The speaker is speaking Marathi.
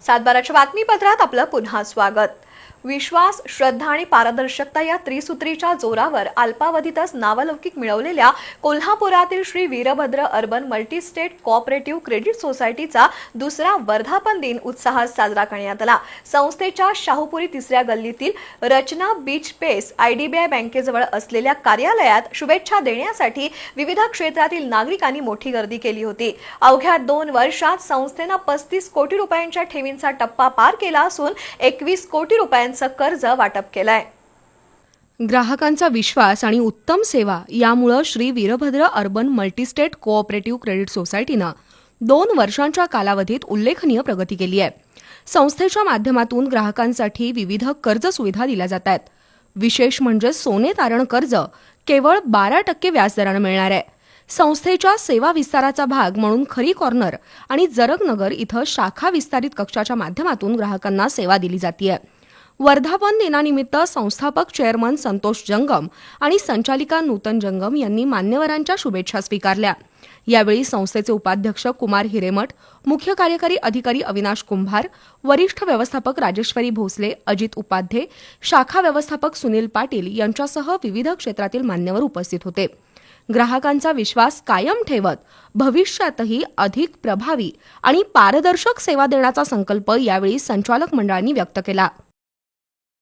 सातबाराच्या बातमीपत्रात आपलं पुन्हा स्वागत। विश्वास, श्रद्धा आणि पारदर्शकता या त्रिसूत्रीच्या जोरावर अल्पावधीतच नावलौकिक मिळवलेल्या कोल्हापुरातील Shri Virbhadra urban multi-state cooperative credit सोसायटीचा दुसरा वर्धापन दिन उत्साहात साजरा करण्यात आला। संस्थेच्या शाहूपुरी 3ऱ्या गल्लीतील रचना बीच पेस आयडीबीआय बँकेजवळ असलेल्या कार्यालयात शुभेच्छा देण्यासाठी विविध क्षेत्रातील नागरिकांनी मोठी गर्दी केली होती। अवघ्या 2 वर्षात संस्थेने 35 कोटी रुपयांच्या ठेवींचा टप्पा पार केला असून 21 कोटी रुपयांचे कर्ज वाटप केलंय। ग्राहकांचा विश्वास आणि उत्तम सेवा यामुळे Shri Virbhadra urban multi-state cooperative credit सोसायटीने 2 वर्षांच्या कालावधीत उल्लेखनीय प्रगती केली आहे। संस्थेच्या माध्यमातून ग्राहकांसाठी विविध कर्ज सुविधा दिल्या जात आहेत। विशेष म्हणजे सोने तारण कर्ज केवळ 12% व्याजदराने मिळणार आहे। संस्थेच्या सेवा विस्ताराचा भाग म्हणून खरी कॉर्नर आणि जरगनगर इथं शाखा विस्तारित कक्षाच्या माध्यमातून ग्राहकांना सेवा दिली जाते। वर्धापन दिनानिमित्त संस्थापक चेअरमन संतोष जंगम आणि संचालिका नूतन जंगम यांनी मान्यवरांच्या शुभेच्छा स्वीकारल्या। यावेळी संस्थेचे उपाध्यक्ष कुमार हिरेमठ, मुख्य कार्यकारी अधिकारी अविनाश कुंभार, वरिष्ठ व्यवस्थापक राजेश्वरी भोसले, अजित उपाध्ये, शाखा व्यवस्थापक सुनील पाटील यांच्यासह विविध क्षेत्रातील मान्यवर उपस्थित होते। ग्राहकांचा विश्वास कायम ठेवत भविष्यातही अधिक प्रभावी आणि पारदर्शक सेवा देण्याचा संकल्प यावेळी संचालक मंडळाने व्यक्त केला।